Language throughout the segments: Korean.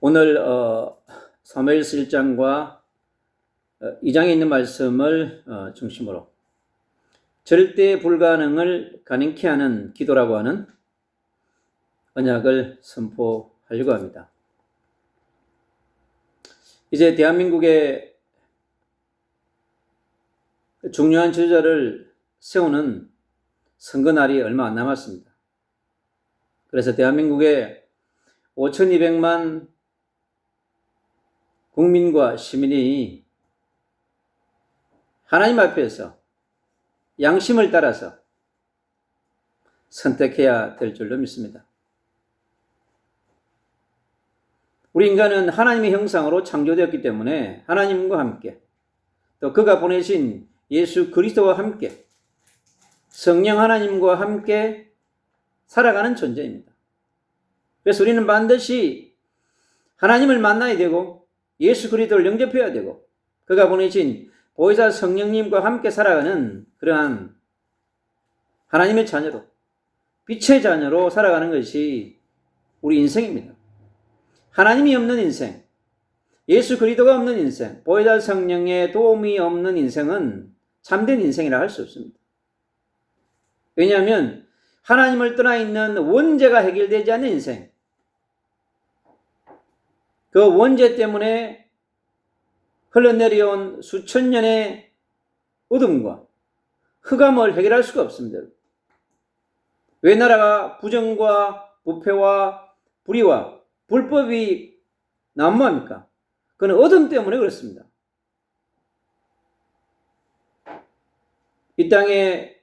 오늘 사무엘서 1장과 2장에 있는 말씀을 중심으로 절대 불가능을 가능케 하는 기도라고 하는 언약을 선포하려고 합니다. 이제 대한민국의 중요한 지도자를 세우는 선거날이 얼마 안 남았습니다. 그래서 대한민국의 5,200만 국민과 시민이 하나님 앞에서 양심을 따라서 선택해야 될 줄로 믿습니다. 우리 인간은 하나님의 형상으로 창조되었기 때문에 하나님과 함께 또 그가 보내신 예수 그리스도와 함께 성령 하나님과 함께 살아가는 존재입니다. 그래서 우리는 반드시 하나님을 만나야 되고 예수 그리스도를 영접해야 되고 그가 보내신 보혜사 성령님과 함께 살아가는 그러한 하나님의 자녀로 빛의 자녀로 살아가는 것이 우리 인생입니다. 하나님이 없는 인생, 예수 그리스도가 없는 인생, 보혜사 성령의 도움이 없는 인생은 참된 인생이라 할 수 없습니다. 왜냐하면 하나님을 떠나 있는 원죄가 해결되지 않는 인생, 그 원죄 때문에 흘러내려온 수천 년의 어둠과 흑암을 해결할 수가 없습니다. 왜 나라가 부정과 부패와 불의와 불법이 난무합니까? 그건 어둠 때문에 그렇습니다. 이 땅에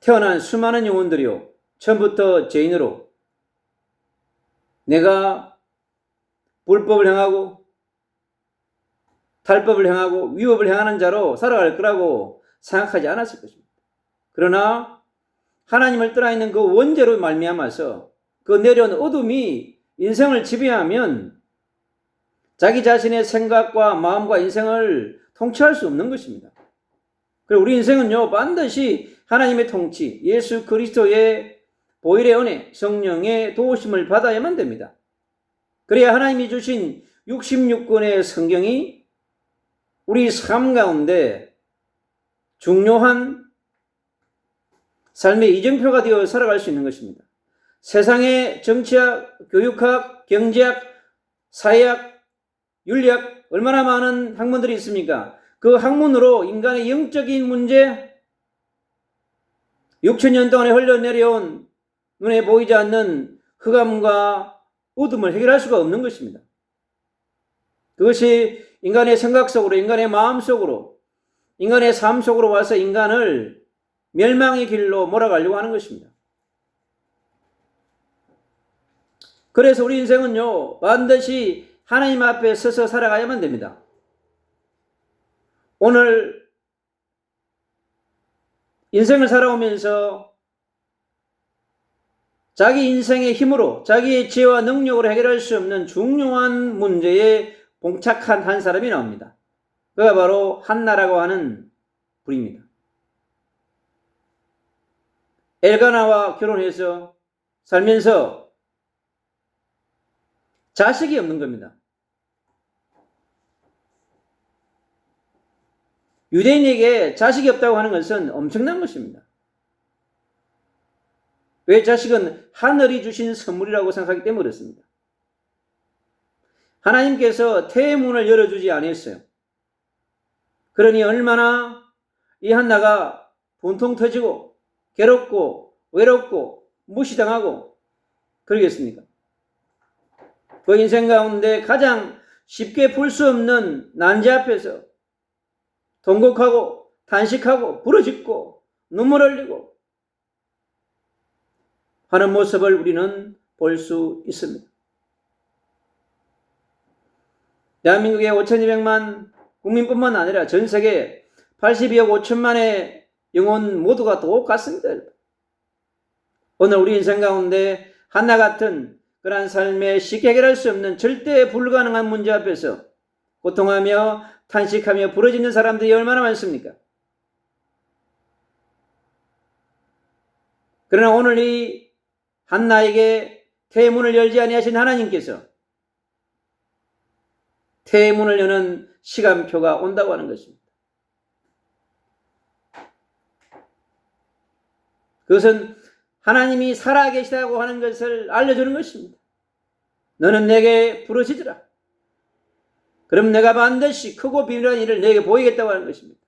태어난 수많은 영혼들이요, 처음부터 죄인으로 내가 불법을 행하고 탈법을 행하고 위법을 행하는 자로 살아갈 거라고 생각하지 않았을 것입니다. 그러나 하나님을 떠나 있는 그 원죄로 말미암아서 그 내려온 어둠이 인생을 지배하면 자기 자신의 생각과 마음과 인생을 통치할 수 없는 것입니다. 그리고 우리 인생은요, 반드시 하나님의 통치, 예수 그리스도의 보혈의 은혜, 성령의 도우심을 받아야만 됩니다. 그래야 하나님이 주신 66권의 성경이 우리 삶 가운데 중요한 삶의 이정표가 되어 살아갈 수 있는 것입니다. 세상의 정치학, 교육학, 경제학, 사회학, 윤리학 얼마나 많은 학문들이 있습니까? 그 학문으로 인간의 영적인 문제, 6,000년 동안에 흘러내려온 눈에 보이지 않는 흑암과 어둠을 해결할 수가 없는 것입니다. 그것이 인간의 생각 속으로, 인간의 마음 속으로, 인간의 삶 속으로 와서 인간을 멸망의 길로 몰아가려고 하는 것입니다. 그래서 우리 인생은요, 반드시 하나님 앞에 서서 살아가야만 됩니다. 오늘 인생을 살아오면서 자기 인생의 힘으로, 자기의 지혜와 능력으로 해결할 수 없는 중요한 문제에 봉착한 한 사람이 나옵니다. 그가 바로 한나라고 하는 분입니다. 엘가나와 결혼해서 살면서 자식이 없는 겁니다. 유대인에게 자식이 없다고 하는 것은 엄청난 것입니다. 왜? 자식은 하늘이 주신 선물이라고 생각하기 때문에 그렇습니다. 하나님께서 태의 문을 열어주지 않았어요. 그러니 얼마나 이 한나가 분통 터지고 괴롭고 외롭고 무시당하고 그러겠습니까? 그 인생 가운데 가장 쉽게 풀 수 없는 난제 앞에서 통곡하고 탄식하고 부르짖고 눈물 흘리고 하는 모습을 우리는 볼 수 있습니다. 대한민국의 5,200만 국민뿐만 아니라 전 세계 82억 5천만의 영혼 모두가 똑같습니다. 오늘 우리 인생 가운데 한나 같은 그러한 삶에 쉽게 해결할 수 없는 절대 불가능한 문제 앞에서 고통하며 탄식하며 부러지는 사람들이 얼마나 많습니까? 그러나 오늘 이 한나에게 태의 문을 열지 아니하신 하나님께서 태문을 여는 시간표가 온다고 하는 것입니다. 그것은 하나님이 살아계시다고 하는 것을 알려주는 것입니다. 너는 내게 부르짖으라. 그럼 내가 반드시 크고 비밀한 일을 내게 보이겠다고 하는 것입니다.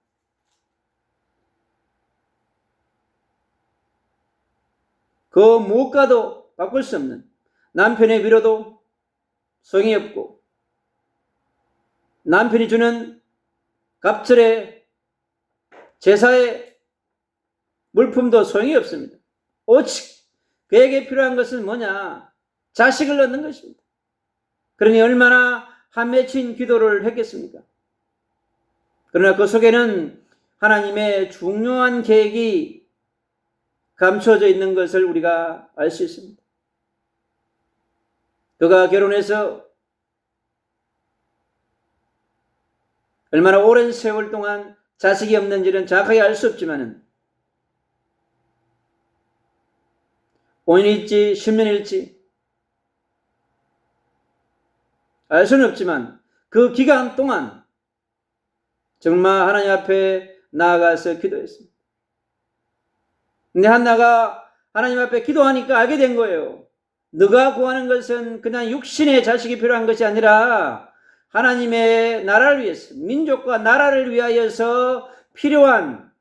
그 무엇과도 바꿀 수 없는 남편의 위로도 소용이 없고, 남편이 주는 갑절의 제사의 물품도 소용이 없습니다. 오직 그에게 필요한 것은 뭐냐? 자식을 얻는 것입니다. 그러니 얼마나 한맺힌 기도를 했겠습니까? 그러나 그 속에는 하나님의 중요한 계획이 감춰져 있는 것을 우리가 알 수 있습니다. 그가 결혼해서 얼마나 오랜 세월 동안 자식이 없는지는 정확하게 알 수 없지만 5년일지 10년일지 알 수는 없지만 그 기간 동안 정말 하나님 앞에 나아가서 기도했습니다. 근데 한나가 하나님 앞에 기도하니까 알게 된 거예요. 너가 구하는 것은 그냥 육신의 자식이 필요한 것이 아니라 하나님의 나라를 위해서, 민족과 나라를 위하여서 필요한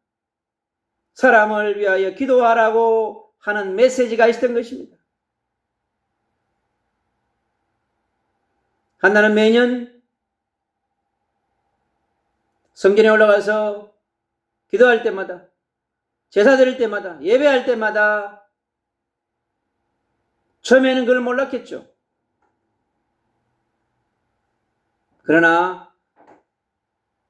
사람을 위하여 기도하라고 하는 메시지가 있었던 것입니다. 한나는 매년 성전에 올라가서 기도할 때마다, 제사 드릴 때마다, 예배할 때마다, 처음에는 그걸 몰랐겠죠. 그러나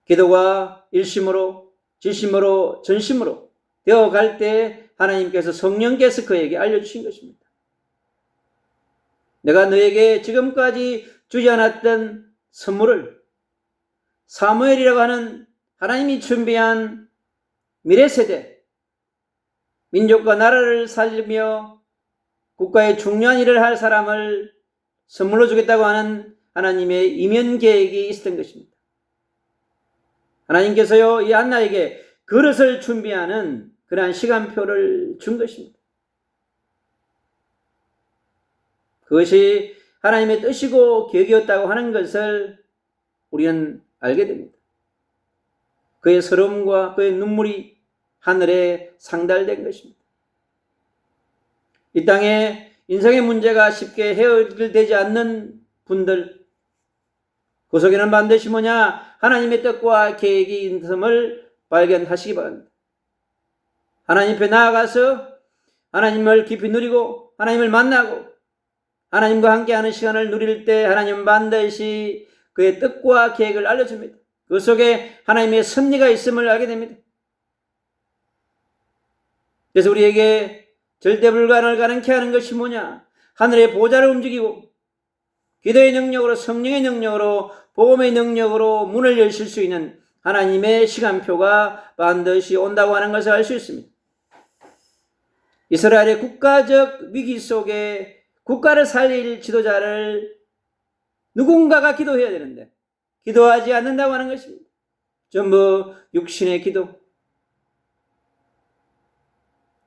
기도가 일심으로, 지심으로, 전심으로 되어갈 때 하나님께서, 성령께서 그에게 알려주신 것입니다. 내가 너에게 지금까지 주지 않았던 선물을, 사무엘이라고 하는 하나님이 준비한 미래 세대, 민족과 나라를 살리며 국가의 중요한 일을 할 사람을 선물로 주겠다고 하는 하나님의 이면 계획이 있었던 것입니다. 하나님께서요, 이 한나에게 그릇을 준비하는 그러한 시간표를 준 것입니다. 그것이 하나님의 뜻이고 계획이었다고 하는 것을 우리는 알게 됩니다. 그의 서러움과 그의 눈물이 하늘에 상달된 것입니다. 이 땅에 인생의 문제가 쉽게 해결되지 않는 분들, 그 속에는 반드시 뭐냐? 하나님의 뜻과 계획이 있음을 발견하시기 바랍니다. 하나님 앞에 나아가서 하나님을 깊이 누리고 하나님을 만나고 하나님과 함께하는 시간을 누릴 때 하나님은 반드시 그의 뜻과 계획을 알려줍니다. 그 속에 하나님의 섭리가 있음을 알게 됩니다. 그래서 우리에게 절대 불가능을 가능케 하는 것이 뭐냐? 하늘의 보좌를 움직이고 기도의 능력으로, 성령의 능력으로, 복음의 능력으로 문을 여실 수 있는 하나님의 시간표가 반드시 온다고 하는 것을 알 수 있습니다. 이스라엘의 국가적 위기 속에 국가를 살릴 지도자를 누군가가 기도해야 되는데 기도하지 않는다고 하는 것입니다. 전부 육신의 기도,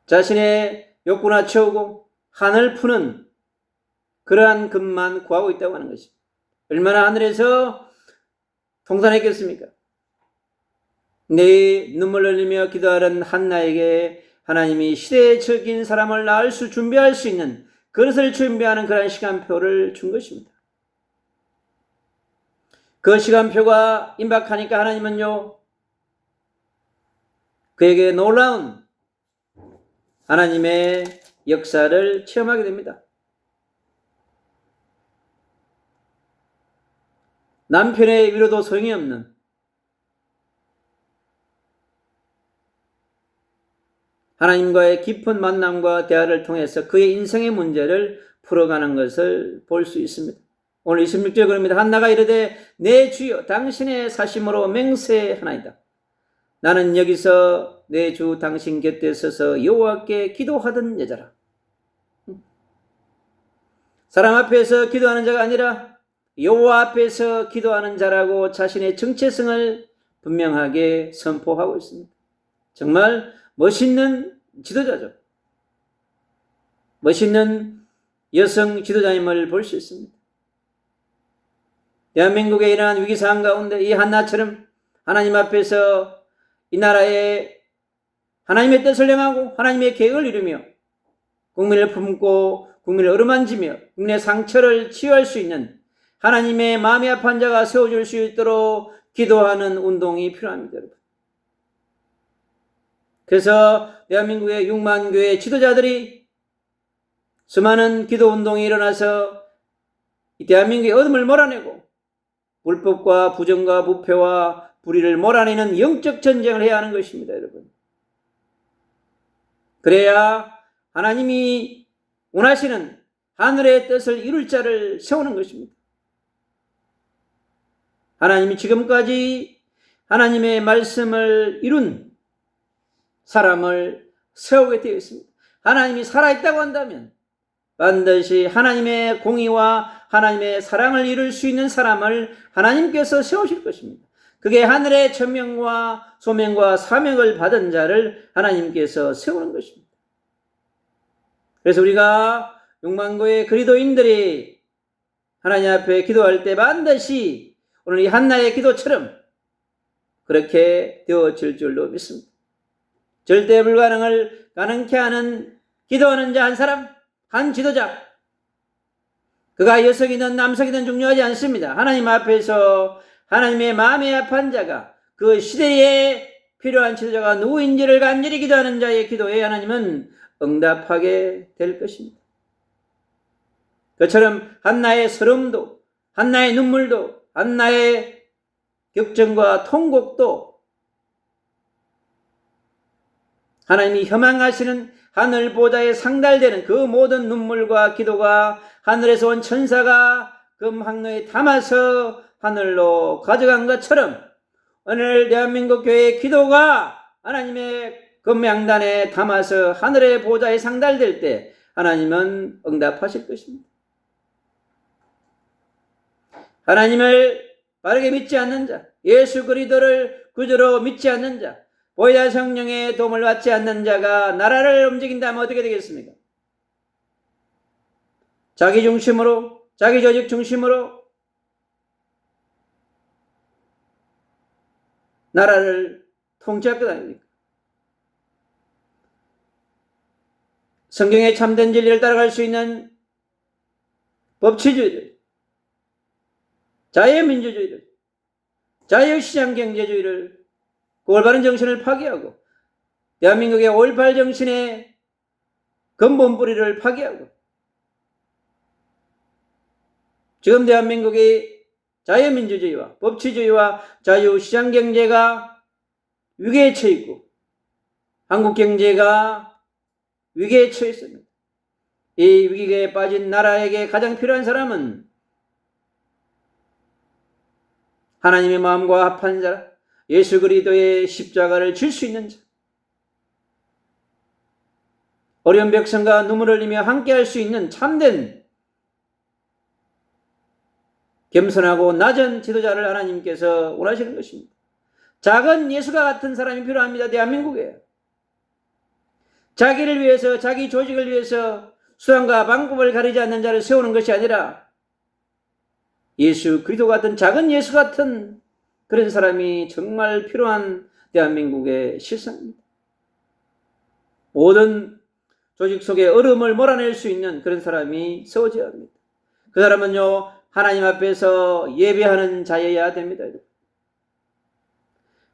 자신의 욕구나 채우고 한을 푸는 그러한 것만 구하고 있다고 하는 것입니다. 얼마나 하늘에서 통산했겠습니까? 내 눈물 흘리며 기도하는 한나에게 하나님이 시대적인 사람을 낳을 수, 준비할 수 있는 그것을 준비하는 그러한 시간표를 준 것입니다. 그 시간표가 임박하니까 하나님은요, 그에게 놀라운 하나님의 역사를 체험하게 됩니다. 남편의 위로도 소용이 없는 하나님과의 깊은 만남과 대화를 통해서 그의 인생의 문제를 풀어가는 것을 볼 수 있습니다. 오늘 26절 그럽니다. 한나가 이르되 내 주여 당신의 사심으로 맹세하나이다. 나는 여기서 내 주 당신 곁에 서서 여호와께 기도하던 여자라. 사람 앞에서 기도하는 자가 아니라 여호와 앞에서 기도하는 자라고 자신의 정체성을 분명하게 선포하고 있습니다. 정말 멋있는 지도자죠. 멋있는 여성 지도자임을 볼 수 있습니다. 대한민국에 일어난 위기상황 가운데 이 한나처럼 하나님 앞에서 이 나라에 하나님의 뜻을 행하고 하나님의 계획을 이루며 국민을 품고 국민을 어루만지며 국민의 상처를 치유할 수 있는 하나님의 마음이 아픈 자가 세워줄 수 있도록 기도하는 운동이 필요합니다. 여러분. 그래서 대한민국의 6만 교회 지도자들이 수많은 기도 운동이 일어나서 이 대한민국의 어둠을 몰아내고 불법과 부정과 부패와 불의를 몰아내는 영적 전쟁을 해야 하는 것입니다, 여러분. 그래야 하나님이 원하시는 하늘의 뜻을 이룰 자를 세우는 것입니다. 하나님이 지금까지 하나님의 말씀을 이룬 사람을 세우게 되어 있습니다. 하나님이 살아있다고 한다면 반드시 하나님의 공의와 하나님의 사랑을 이룰 수 있는 사람을 하나님께서 세우실 것입니다. 그게 하늘의 천명과 소명과 사명을 받은 자를 하나님께서 세우는 것입니다. 그래서 우리가 6만교의 그리스도인들이 하나님 앞에 기도할 때 반드시 오늘 이 한나의 기도처럼 그렇게 되어질 줄로 믿습니다. 절대 불가능을 가능케 하는 기도하는 자 한 사람, 한 지도자, 그가 여성이든 남성이든 중요하지 않습니다. 하나님 앞에서 하나님의 마음에 아픈 자가 그 시대에 필요한 지도자가 누구인지를 간절히 기도하는 자의 기도에 하나님은 응답하게 될 것입니다. 그처럼 한나의 서름도, 한나의 눈물도, 한나의 격정과 통곡도 하나님이 혐앙하시는 하늘 보좌에 상달되는 그 모든 눈물과 기도가 하늘에서 온 천사가 금항로에 담아서 하늘로 가져간 것처럼 오늘 대한민국 교회의 기도가 하나님의 금양단에 담아서 하늘의 보좌에 상달될 때 하나님은 응답하실 것입니다. 하나님을 바르게 믿지 않는 자, 예수 그리스도를 구주로 믿지 않는 자, 보혜사 성령의 도움을 받지 않는 자가 나라를 움직인다면 어떻게 되겠습니까? 자기 중심으로, 자기 조직 중심으로 나라를 통치할 것 아닙니까? 성경의 참된 진리를 따라갈 수 있는 법치주의를, 자유민주주의를, 자유시장 경제주의를, 그 올바른 정신을 파괴하고 대한민국의 5.18 정신의 근본 뿌리를 파괴하고 지금 대한민국의 자유민주주의와 법치주의와 자유시장 경제가 위기에 처해 있고 한국 경제가 위기에 처해 있습니다. 이 위기에 빠진 나라에게 가장 필요한 사람은 하나님의 마음과 합한 자, 예수 그리스도의 십자가를 질 수 있는 자, 어려운 백성과 눈물을 흘리며 함께할 수 있는 참된 겸손하고 낮은 지도자를 하나님께서 원하시는 것입니다. 작은 예수가 같은 사람이 필요합니다. 대한민국에 자기를 위해서, 자기 조직을 위해서 수단과 방법을 가리지 않는 자를 세우는 것이 아니라 예수 그리스도 같은 작은 예수 같은 그런 사람이 정말 필요한 대한민국의 실상입니다. 모든 조직 속에 얼음을 몰아낼 수 있는 그런 사람이 세워져야 합니다. 그 사람은요, 하나님 앞에서 예배하는 자여야 됩니다.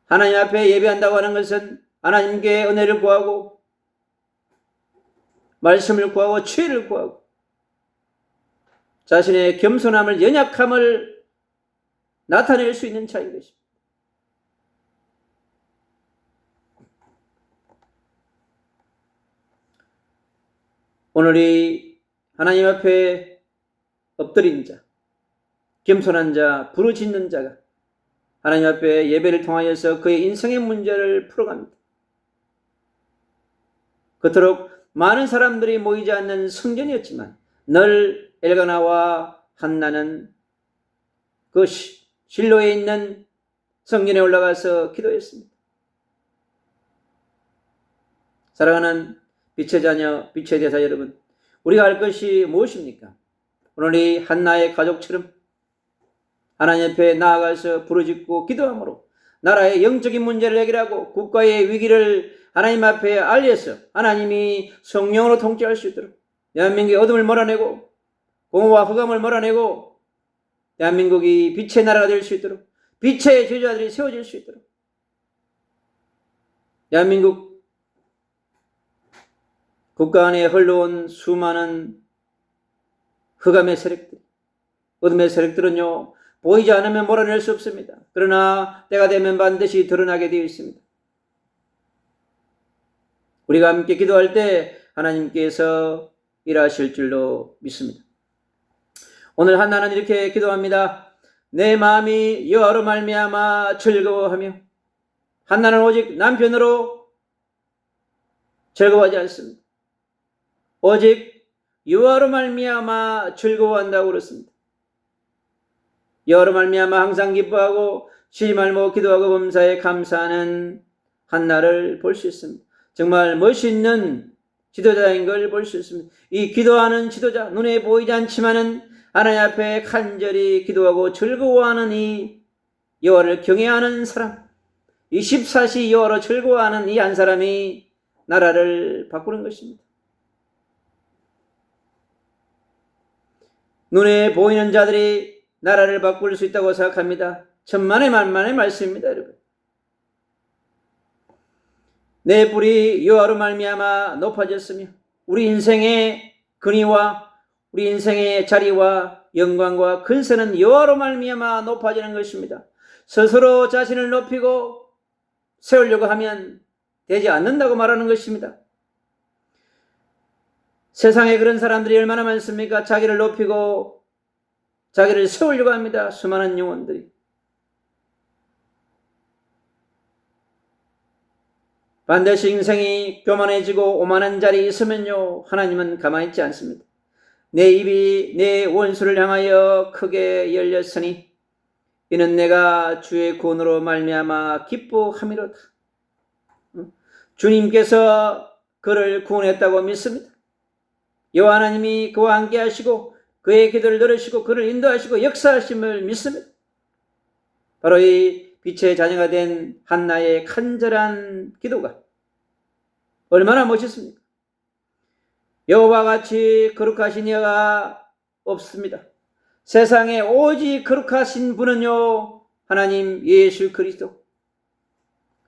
하나님 앞에 예배한다고 하는 것은 하나님께 은혜를 구하고 말씀을 구하고 치유를 구하고 자신의 겸손함을, 연약함을 나타낼 수 있는 자인 것입니다. 오늘 이 하나님 앞에 엎드린 자, 겸손한 자, 부르짖는 자가 하나님 앞에 예배를 통하여서 그의 인생의 문제를 풀어갑니다. 그토록 많은 사람들이 모이지 않는 성전이었지만 늘 엘가나와 한나는 그 실로에 있는 성전에 올라가서 기도했습니다. 사랑하는 빛의 자녀, 빛의 대사 여러분, 우리가 할 것이 무엇입니까? 오늘 이 한나의 가족처럼 하나님 앞에 나아가서 부르짖고 기도함으로 나라의 영적인 문제를 해결하고 국가의 위기를 하나님 앞에 알려서 하나님이 성령으로 통치할 수 있도록 대한민국의 어둠을 몰아내고 공허와 흑암을 몰아내고 대한민국이 빛의 나라가 될 수 있도록 빛의 제자들이 세워질 수 있도록 대한민국 국가 안에 흘러온 수많은 흑암의 세력들, 어둠의 세력들은요, 보이지 않으면 몰아낼 수 없습니다. 그러나 때가 되면 반드시 드러나게 되어 있습니다. 우리가 함께 기도할 때 하나님께서 일하실 줄로 믿습니다. 오늘 한나는 이렇게 기도합니다. 내 마음이 여호와로 말미암아 즐거워하며, 한나는 오직 남편으로 즐거워하지 않습니다. 오직 여호와로 말미암아 즐거워한다고 그랬습니다. 여호와로 말미암아 항상 기뻐하고 쉬지 말고 기도하고 범사에 감사하는 한나를 볼 수 있습니다. 정말 멋있는 지도자인 걸 볼 수 있습니다. 이 기도하는 지도자, 눈에 보이지 않지만은 하나님 앞에 간절히 기도하고 즐거워하는 이 여호와를 경외하는 사람, 24시 여호와로 즐거워하는 이 한 사람이 나라를 바꾸는 것입니다. 눈에 보이는 자들이 나라를 바꿀 수 있다고 생각합니다. 천만의 만만의 말씀입니다, 여러분. 내 뿔이 여호와로 말미암아 높아졌으며 우리 인생의 근위와 우리 인생의 자리와 영광과 근세는 여호와로 말미암아 높아지는 것입니다. 스스로 자신을 높이고 세우려고 하면 되지 않는다고 말하는 것입니다. 세상에 그런 사람들이 얼마나 많습니까? 자기를 높이고 자기를 세우려고 합니다. 수많은 영혼들이. 반드시 인생이 교만해지고 오만한 자리에 있으면요, 하나님은 가만히 있지 않습니다. 내 입이 내 원수를 향하여 크게 열렸으니 이는 내가 주의 구원으로 말미암아 기뻐함이로다. 주님께서 그를 구원했다고 믿습니다. 여호와 하나님이 그와 함께 하시고 그의 기도를 들으시고 그를 인도하시고 역사하심을 믿습니다. 바로 이 빛의 자녀가 된 한나의 간절한 기도가 얼마나 멋있습니까? 여호와 같이 거룩하신 이가 없습니다. 세상에 오직 거룩하신 분은요, 하나님 예수 그리스도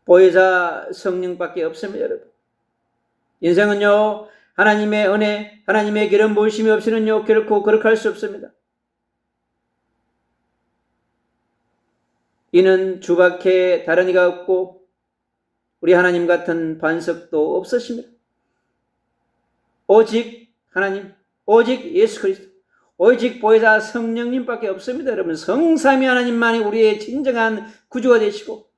보혜사 성령밖에 없습니다. 여러분, 인생은요, 하나님의 은혜, 하나님의 기름 부으심이 없이는요, 결코 거룩할 수 없습니다. 이는 주밖에 다른 이가 없고 우리 하나님 같은 반석도 없으십니다. 오직 하나님, 오직 예수 그리스도, 오직 보혜사 성령님밖에 없습니다. 여러분, 성삼위 하나님만이 우리의 진정한 구주가 되시고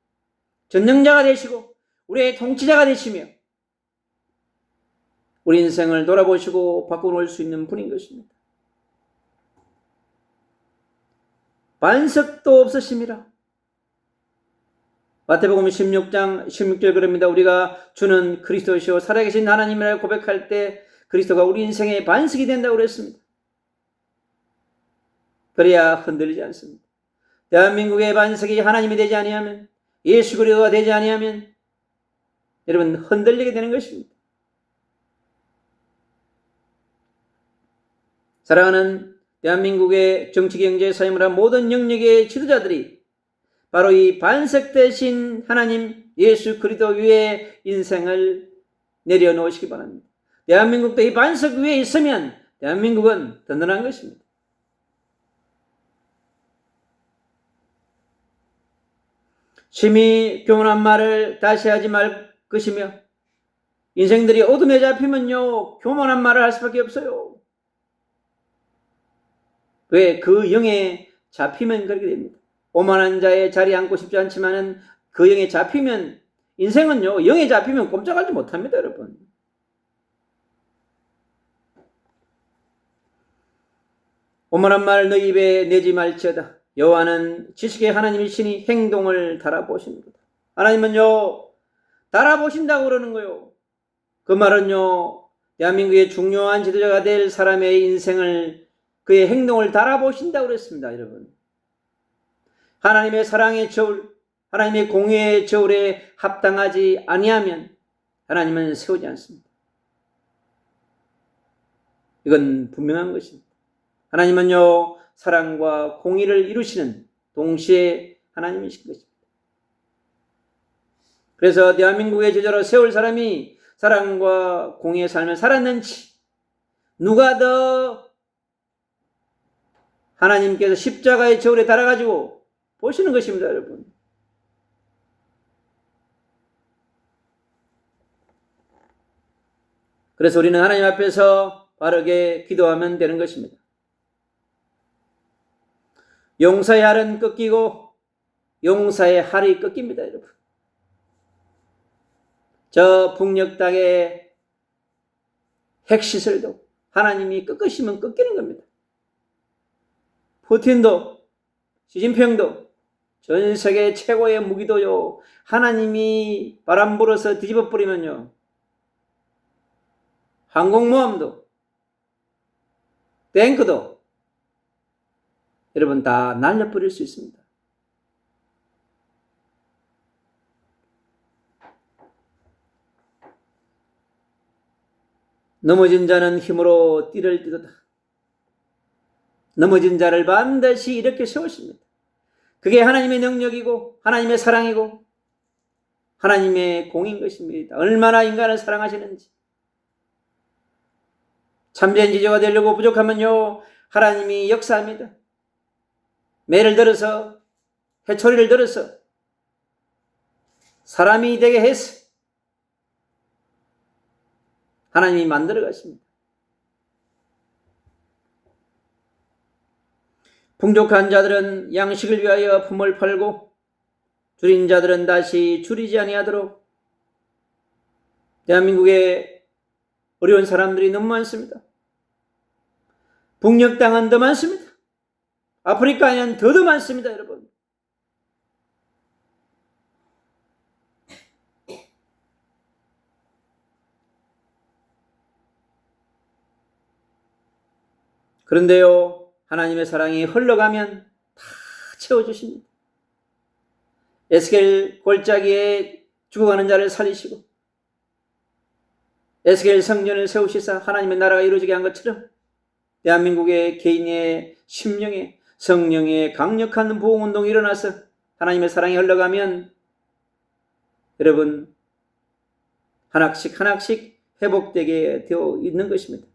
전능자가 되시고 우리의 통치자가 되시며 우리 인생을 돌아보시고 바꿔놓을 수 있는 분인 것입니다. 반석도 없으십니다. 마태복음 16장 16절 그럽니다. 우리가 주는 그리스도시요 살아계신 하나님이라고 고백할 때 그리스도가 우리 인생의 반석이 된다고 그랬습니다. 그래야 흔들리지 않습니다. 대한민국의 반석이 하나님이 되지 아니하면, 예수 그리스도가 되지 아니하면 여러분 흔들리게 되는 것입니다. 사랑하는 대한민국의 정치, 경제, 사회문화 모든 영역의 지도자들이 바로 이 반석 대신 하나님 예수 그리스도 위에 인생을 내려놓으시기 바랍니다. 대한민국도 이 반석 위에 있으면 대한민국은 든든한 것입니다. 심히 교만한 말을 다시 하지 말 것이며 인생들이 어둠에 잡히면요 교만한 말을 할 수밖에 없어요. 왜? 그 영에 잡히면 그렇게 됩니다. 오만한 자의 자리에 앉고 싶지 않지만은 그 영에 잡히면 인생은요 영에 잡히면 꼼짝하지 못합니다. 여러분, 오만한 말 너희 입에 내지 말지어다. 여호와는 지식의 하나님이시니 행동을 달아보십니다. 하나님은요, 달아보신다고 그러는 거요. 그 말은요, 대한민국의 중요한 지도자가 될 사람의 인생을, 그의 행동을 달아보신다고 그랬습니다, 여러분. 하나님의 사랑의 저울, 하나님의 공의의 저울에 합당하지 아니하면 하나님은 세우지 않습니다. 이건 분명한 것입니다. 하나님은요, 사랑과 공의를 이루시는 동시에 하나님이신 것입니다. 그래서 대한민국의 제자로 세울 사람이 사랑과 공의의 삶을 살았는지, 누가 더 하나님께서 십자가의 저울에 달아가지고 보시는 것입니다, 여러분. 그래서 우리는 하나님 앞에서 바르게 기도하면 되는 것입니다. 용사의 할은 꺾이고 용사의 할이 꺾입니다, 여러분. 저 북녘 땅의 핵시설도 하나님이 꺾으시면 꺾이는 겁니다. 푸틴도 시진핑도 전 세계 최고의 무기도요, 하나님이 바람 불어서 뒤집어 버리면요, 항공모함도 탱크도 여러분 다 날려버릴 수 있습니다. 넘어진 자는 힘으로 띠를 띠도다. 넘어진 자를 반드시 이렇게 세우십니다. 그게 하나님의 능력이고 하나님의 사랑이고 하나님의 공인 것입니다. 얼마나 인간을 사랑하시는지. 참된 지도자가 되려고 부족하면요, 하나님이 역사합니다. 매를 들어서, 해초리를 들어서 사람이 되게 해서 하나님이 만들어 가십니다. 풍족한 자들은 양식을 위하여 품을 팔고 줄인 자들은 다시 줄이지 아니하도록. 대한민국에 어려운 사람들이 너무 많습니다. 북녘 땅은 더 많습니다. 아프리카에는 더 많습니다, 여러분. 그런데요, 하나님의 사랑이 흘러가면 다 채워주십니다. 에스겔 골짜기에 죽어가는 자를 살리시고 에스겔 성전을 세우시사 하나님의 나라가 이루어지게 한 것처럼 대한민국의 개인의 심령에 성령의 강력한 보호운동이 일어나서 하나님의 사랑이 흘러가면 여러분 하나씩 하나씩 회복되게 되어 있는 것입니다.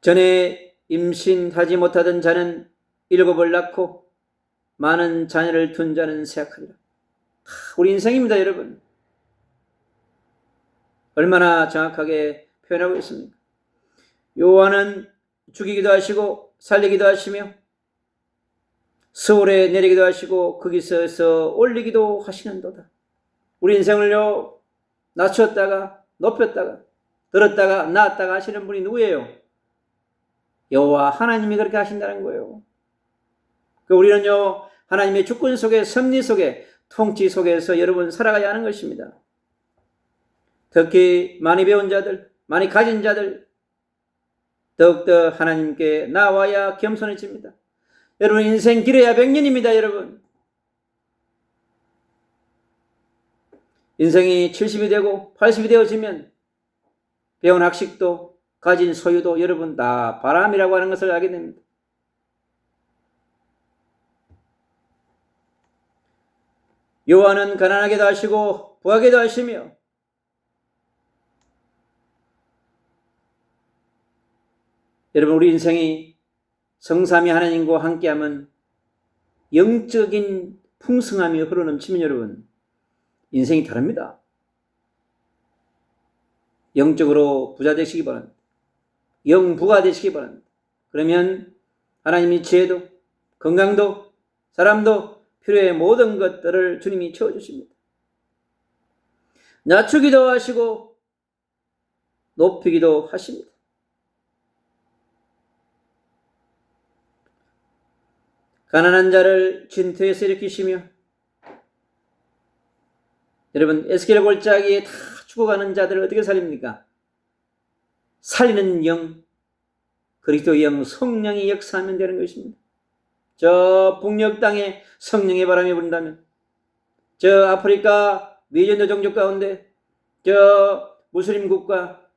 전에 임신하지 못하던 자는 7을 낳고 많은 자녀를 둔 자는 세약하리라. 우리 인생입니다, 여러분. 얼마나 정확하게 표현하고 있습니까? 여호와는 죽이기도 하시고 살리기도 하시며 서울에 내리기도 하시고 거기서 올리기도 하시는도다. 우리 인생을요, 낮췄다가 높였다가 들었다가 놨다가 하시는 분이 누구예요? 여호와 하나님이 그렇게 하신다는 거예요. 우리는요, 하나님의 주권 속에, 섭리 속에, 통치 속에서 여러분 살아가야 하는 것입니다. 특히 많이 배운 자들, 많이 가진 자들 더욱더 하나님께 나와야 겸손해집니다. 여러분 인생 길어야 100년입니다, 여러분. 인생이 70이 되고 80이 되어지면 배운 학식도 가진 소유도 여러분 다 바람이라고 하는 것을 알게 됩니다. 여호와는 가난하게도 하시고 부하게도 하시며 여러분 우리 인생이 성삼위 하나님과 함께하면 영적인 풍성함이 흘러넘치면 여러분 인생이 다릅니다. 영적으로 부자 되시기 바랍니다. 영부가 되시기 바랍니다. 그러면 하나님이 지혜도 건강도 사람도 필요의 모든 것들을 주님이 채워주십니다. 낮추기도 하시고 높이기도 하십니다. 가난한 자를 진토에서 일으키시며, 여러분 에스겔 골짜기에 다 죽어가는 자들을 어떻게 살립니까? 살리는 영, 그리스도의 영, 성령이 역사하면 되는 것입니다. 저 북녘 땅에 성령의 바람이 분다면, 저 아프리카 미전도 종족 가운데 저 무슬림 국가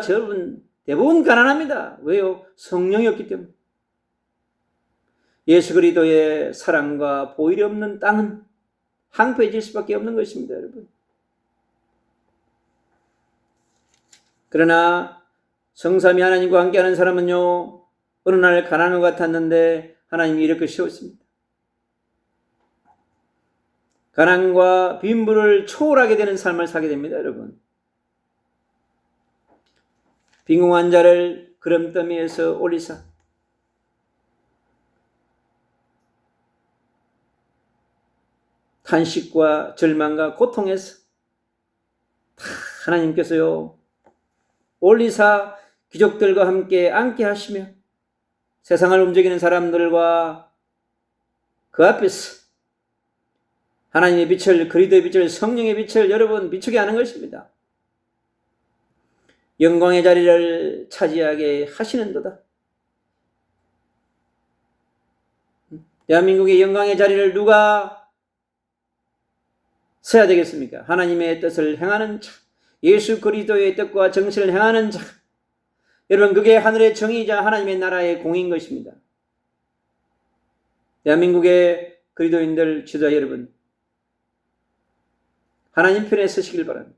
여러분 대부분 가난합니다. 왜요? 성령이 없기 때문에. 예수 그리스도의 사랑과 보혈이 없는 땅은 황폐해질 수밖에 없는 것입니다, 여러분. 그러나 성삼위 하나님과 함께하는 사람은요, 어느 날 가난한 것 같았는데 하나님이 이렇게 세웠습니다. 가난과 빈부를 초월하게 되는 삶을 살게 됩니다, 여러분. 빈궁한 자를 그름더미에서 올리사 탄식과 절망과 고통에서 다 하나님께서요 올리사 귀족들과 함께 앉게 하시며 세상을 움직이는 사람들과 그 앞에서 하나님의 빛을, 그리스도의 빛을, 성령의 빛을 여러분 비추게 하는 것입니다. 영광의 자리를 차지하게 하시는도다. 대한민국의 영광의 자리를 누가 서야 되겠습니까? 하나님의 뜻을 행하는 자, 예수 그리스도의 뜻과 정신을 행하는 자. 여러분, 그게 하늘의 정의이자 하나님의 나라의 공인 것입니다. 대한민국의 그리스도인들 지도자 여러분, 하나님 편에 서시길 바랍니다.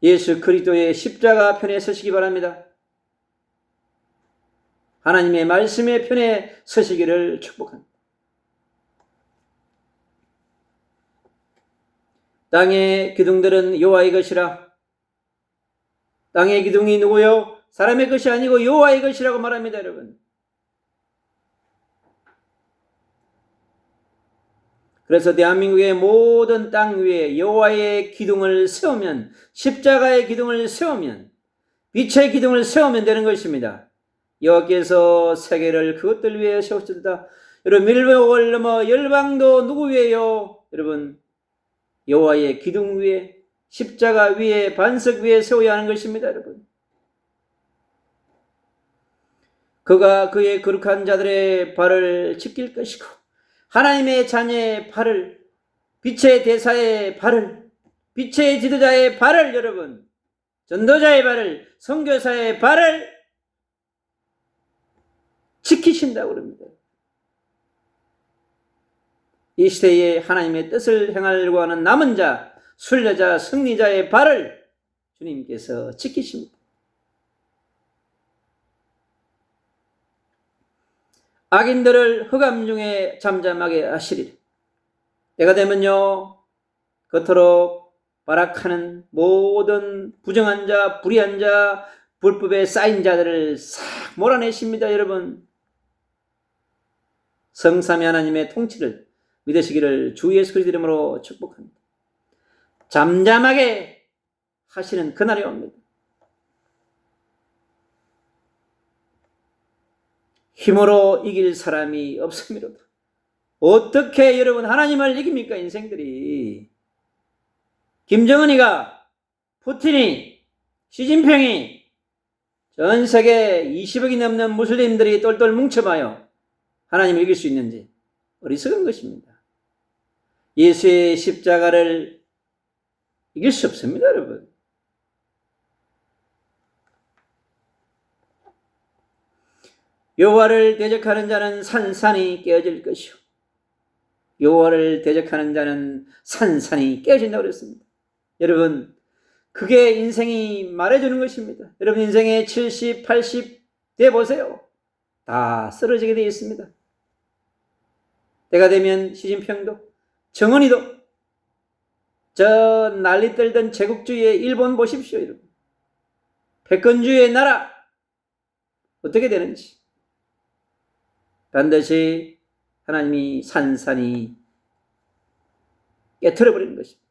예수 그리스도의 십자가 편에 서시기 바랍니다. 하나님의 말씀의 편에 서시기를 축복합니다. 땅의 기둥들은 여호와의 것이라. 땅의 기둥이 누구요? 사람의 것이 아니고 여호와의 것이라고 말합니다, 여러분. 그래서 대한민국의 모든 땅 위에 여호와의 기둥을 세우면, 십자가의 기둥을 세우면, 빛의 기둥을 세우면 되는 것입니다. 여호와께서 세계를 그것들 위에 세우셨다. 여러분, 밀목을 넘어 열방도 누구 위에요? 여러분, 여호와의 기둥 위에, 십자가 위에, 반석 위에 세워야 하는 것입니다, 여러분. 그가 그의 거룩한 자들의 발을 지킬 것이고, 하나님의 자녀의 발을, 빛의 대사의 발을, 빛의 지도자의 발을, 여러분, 전도자의 발을, 선교사의 발을 지키신다고 그럽니다. 이 시대에 하나님의 뜻을 행하려고 하는 남은 자, 순례자, 승리자의 발을 주님께서 지키십니다. 악인들을 흑암 중에 잠잠하게 하시리라. 때가 되면요, 그토록 발악하는 모든 부정한 자, 불의한 자, 불법에 쌓인 자들을 싹 몰아내십니다, 여러분. 성삼위 하나님의 통치를 믿으시기를 주 예수 그리스도 이름으로 축복합니다. 잠잠하게 하시는 그날이 옵니다. 힘으로 이길 사람이 없음이로다. 어떻게 여러분 하나님을 이깁니까? 인생들이. 김정은이가, 푸틴이, 시진핑이, 전 세계 20억이 넘는 무슬림들이 똘똘 뭉쳐봐요. 하나님을 이길 수 있는지. 어리석은 것입니다. 예수의 십자가를 이길 수 없습니다, 여러분. 여호와를 대적하는 자는 산산이 깨어질 것이요, 여호와를 대적하는 자는 산산이 깨어진다고 그랬습니다. 여러분, 그게 인생이 말해주는 것입니다. 여러분, 인생에 70, 80 돼 보세요. 다 쓰러지게 되어 있습니다. 때가 되면 시진핑도, 정은이도, 저 난리 떨던 제국주의의 일본 보십시오, 여러분. 패권주의의 나라 어떻게 되는지. 반드시 하나님이 산산이 깨트려버리는 것입니다.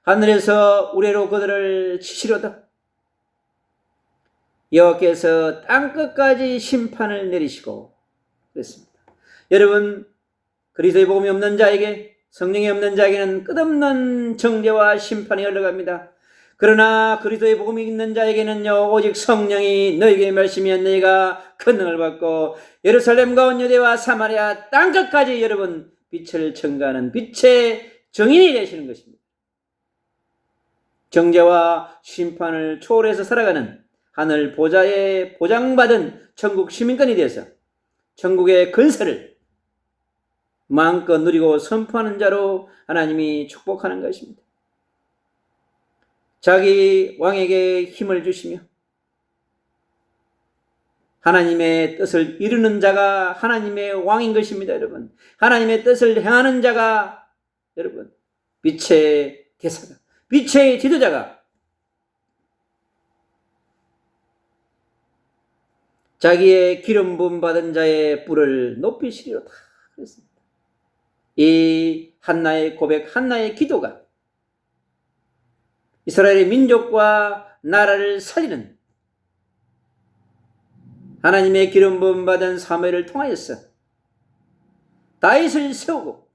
하늘에서 우레로 그들을 치시려다. 여호와께서 땅끝까지 심판을 내리시고, 그랬습니다. 여러분, 그리스도의 복음이 없는 자에게, 성령이 없는 자에게는 끝없는 정죄와 심판이 흘러갑니다. 그러나 그리스도의 복음이 있는 자에게는요, 오직 성령이 너에게 말씀이면 너희가 큰 능을 받고 예루살렘과 온 유대와 사마리아 땅끝까지 여러분 빛을 증거하는 빛의 증인이 되시는 것입니다. 정죄와 심판을 초월해서 살아가는 하늘 보좌에 보장받은 천국 시민권이 되어서 천국의 근세를 마음껏 누리고 선포하는 자로 하나님이 축복하는 것입니다. 자기 왕에게 힘을 주시며 하나님의 뜻을 이루는 자가 하나님의 왕인 것입니다. 여러분, 하나님의 뜻을 행하는 자가 여러분 빛의 대사가, 빛의 지도자가 자기의 기름 부음 받은 자의 뿔을 높이시리로다 그랬습니다. 이 한나의 고백, 한나의 기도가 이스라엘의 민족과 나라를 살리는 하나님의 기름 부음 받은 사무엘을 통하여서 다윗을 세우고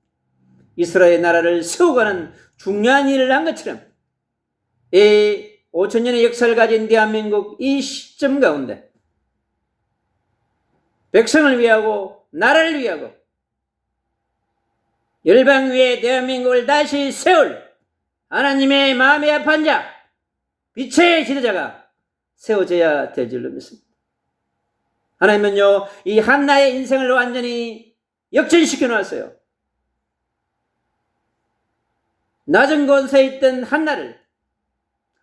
이스라엘 나라를 세워가는 중요한 일을 한 것처럼 이 5천년의 역사를 가진 대한민국 이 시점 가운데 백성을 위하고 나라를 위하고 열방 위에 대한민국을 다시 세울 하나님의 마음에 합한 자, 빛의 지도자가 세워져야 될 줄로 믿습니다. 하나님은요, 이 한나의 인생을 완전히 역전시켜 놨어요. 낮은 곳에 있던 한나를,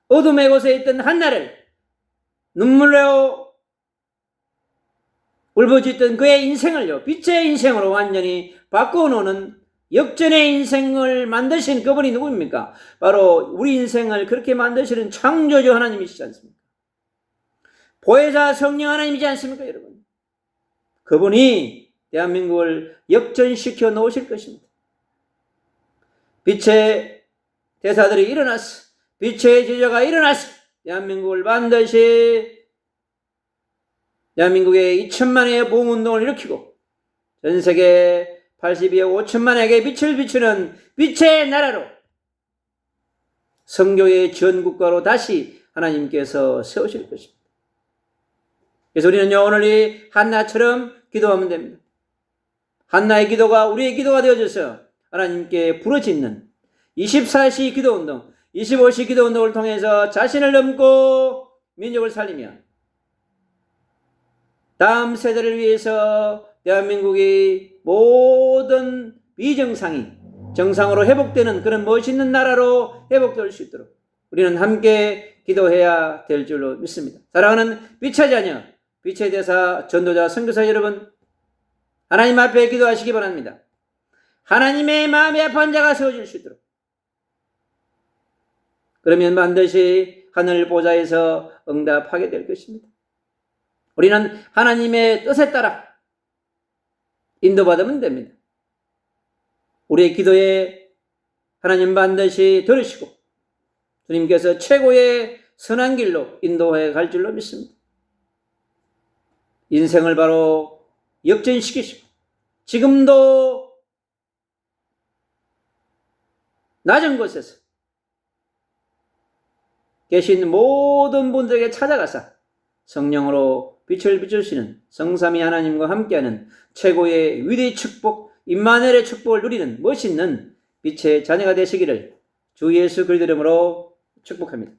어둠의 곳에 있던 한나를 눈물로 울부짖던 그의 인생을요, 빛의 인생으로 완전히 바꿔놓는 역전의 인생을 만드신 그분이 누구입니까? 바로 우리 인생을 그렇게 만드시는 창조주 하나님이시지 않습니까? 보혜사 성령 하나님이지 않습니까, 여러분? 그분이 대한민국을 역전시켜 놓으실 것입니다. 빛의 대사들이 일어나서, 빛의 지도자가 일어나서 대한민국을 반드시 대한민국의 2천만의 보험운동을 일으키고 전세계 82억 5천만에게 빛을 비추는 빛의 나라로 성교의 지원국가로 다시 하나님께서 세우실 것입니다. 그래서 우리는요, 오늘 이 한나처럼 기도하면 됩니다. 한나의 기도가 우리의 기도가 되어져서 하나님께 부르짖는 24시 기도운동, 25시 기도운동을 통해서 자신을 넘고 민족을 살리며 다음 세대를 위해서 대한민국이 모든 비정상이 정상으로 회복되는 그런 멋있는 나라로 회복될 수 있도록 우리는 함께 기도해야 될 줄로 믿습니다. 사랑하는 빛의 자녀, 빛의 대사, 전도자, 선교사 여러분, 하나님 앞에 기도하시기 바랍니다. 하나님의 마음에 합한 자가 세워질 수 있도록. 그러면 반드시 하늘 보좌에서 응답하게 될 것입니다. 우리는 하나님의 뜻에 따라 인도받으면 됩니다. 우리의 기도에 하나님 반드시 들으시고 주님께서 최고의 선한 길로 인도해 갈 줄로 믿습니다. 인생을 바로 역전시키시고 지금도 낮은 곳에서 계신 모든 분들에게 찾아가서 성령으로 빛을 비추시는 성삼위 하나님과 함께하는 최고의 위대의 축복, 임마누엘의 축복을 누리는 멋있는 빛의 자녀가 되시기를 주 예수 그리스도 이름으로 축복합니다.